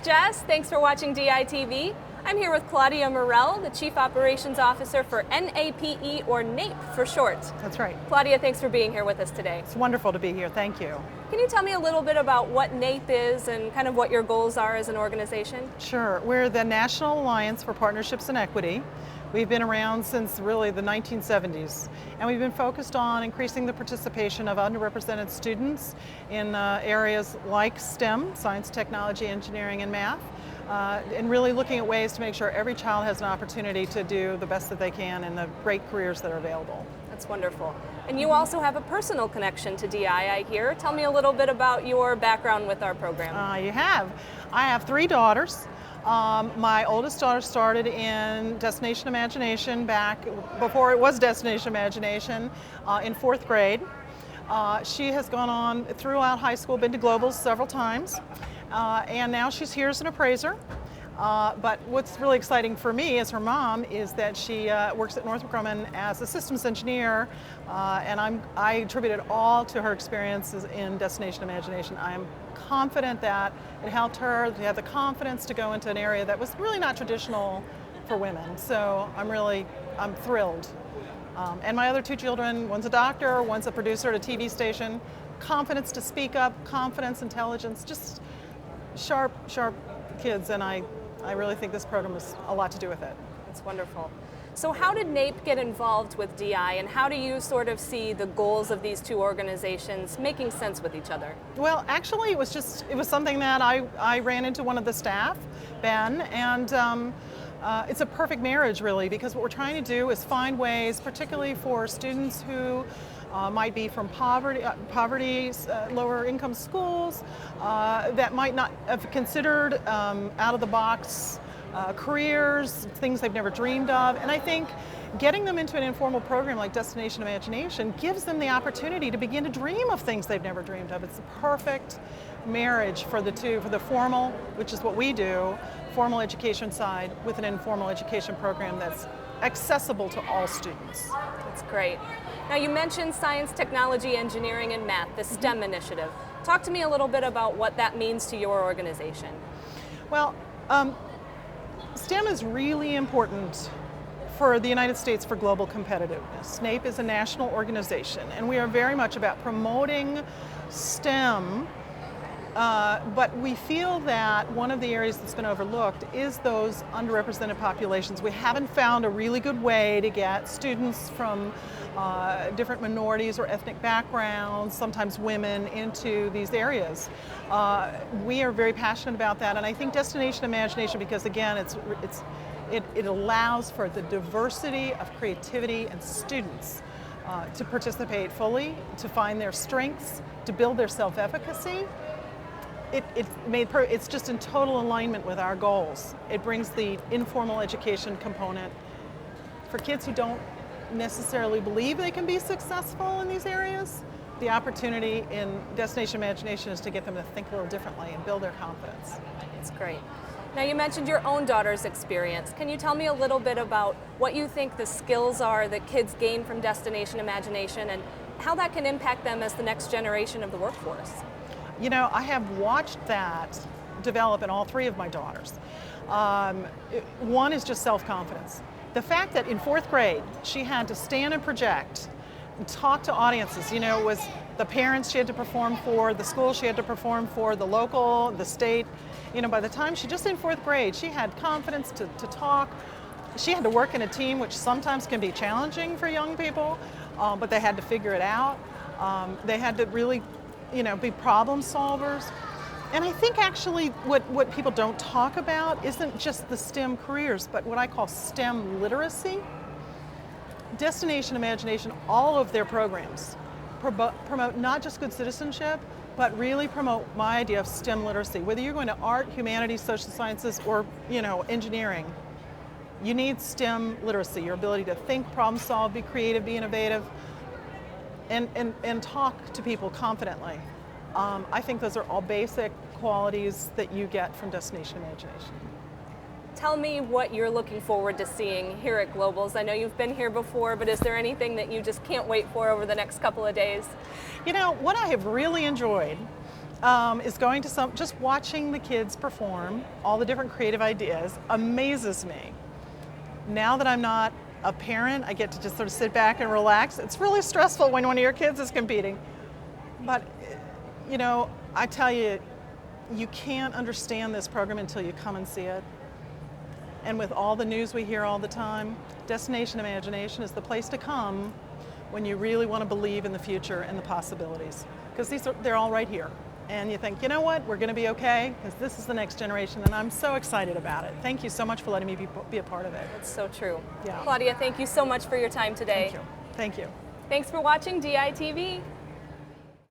Jess. Thanks for watching DITV. I'm here with Claudia Morrell, the Chief Operations Officer for NAPE, or NAPE for short. That's right. Claudia, thanks for being here with us today. It's wonderful to be here. Thank you. Can you tell me a little bit about what NAPE is and kind of what your goals are as an organization? Sure. We're the National Alliance for Partnerships and Equity. We've been around since really the 1970s, and we've been focused on increasing the participation of underrepresented students in areas like STEM, science, technology, engineering, and math, and really looking at ways to make sure every child has an opportunity to do the best that they can in the great careers that are available. That's wonderful. And you also have a personal connection to DI, I hear. Tell me a little bit about your background with our program. I have 3 daughters. My oldest daughter started in Destination Imagination back before it was Destination Imagination in 4th grade. She has gone on throughout high school, been to Globals several times, and now she's here as an appraiser. But what's really exciting for me as her mom is that she works at Northrop Grumman as a systems engineer, and I attribute it all to her experiences in Destination Imagination. I am confident that it helped her to have the confidence to go into an area that was really not traditional for women. So I'm thrilled. And my other 2 children, one's a doctor, one's a producer at a TV station. Confidence to speak up, confidence, intelligence, just sharp kids, and I really think this program has a lot to do with it. That's wonderful. So how did NAPE get involved with DI, and how do you sort of see the goals of these 2 organizations making sense with each other? Well, actually it was something that I ran into one of the staff, Ben, and it's a perfect marriage really, because what we're trying to do is find ways, particularly for students who might be from poverty, lower income schools, that might not have considered out of the box careers, things they've never dreamed of. And I think getting them into an informal program like Destination Imagination gives them the opportunity to begin to dream of things they've never dreamed of. It's the perfect marriage for the 2, for the formal, which is what we do, formal education side, with an informal education program that's accessible to all students. That's great. Now you mentioned science, technology, engineering, and math, the STEM initiative. Talk to me a little bit about what that means to your organization. Well, STEM is really important for the United States for global competitiveness. NAPE is a national organization, and we are very much about promoting STEM, but we feel that one of the areas that's been overlooked is those underrepresented populations. We haven't found a really good way to get students from different minorities or ethnic backgrounds, sometimes women, into these areas. We are very passionate about that, and I think Destination Imagination, because again, it allows for the diversity of creativity and students to participate fully, to find their strengths, to build their self-efficacy. It's just in total alignment with our goals. It brings the informal education component for kids who don't necessarily believe they can be successful in these areas. The opportunity in Destination Imagination is to get them to think a little differently and build their confidence. That's great. Now you mentioned your own daughter's experience. Can you tell me a little bit about what you think the skills are that kids gain from Destination Imagination and how that can impact them as the next generation of the workforce? You know, I have watched that develop in all 3 of my daughters. One is just self-confidence. The fact that in 4th grade she had to stand and project and talk to audiences, you know, it was the parents she had to perform for, the school she had to perform for, the local, the state. You know, by the time just in 4th grade, she had confidence to talk. She had to work in a team, which sometimes can be challenging for young people, but they had to figure it out. They had to really, you know, be problem solvers. And I think actually what people don't talk about isn't just the STEM careers, but what I call STEM literacy. Destination Imagination, all of their programs promote not just good citizenship, but really promote my idea of STEM literacy. Whether you're going to art, humanities, social sciences, or, you know, engineering, you need STEM literacy, your ability to think, problem solve, be creative, be innovative, and talk to people confidently. I think those are all basic qualities that you get from Destination Imagination. Tell me what you're looking forward to seeing here at Globals. I know you've been here before, but is there anything that you just can't wait for over the next couple of days? You know, what I have really enjoyed is going to just watching the kids perform, all the different creative ideas amazes me. Now that I'm not a parent, I get to just sort of sit back and relax. It's really stressful when one of your kids is competing. But, you know, I tell you, you can't understand this program until you come and see it. And with all the news we hear all the time, Destination Imagination is the place to come when you really want to believe in the future and the possibilities. Because they're all right here. And you think, you know what, we're going to be okay, because this is the next generation, and I'm so excited about it. Thank you so much for letting me be a part of it. That's so true. Yeah. Claudia, thank you so much for your time today. Thank you. Thank you. Thanks for watching DITV.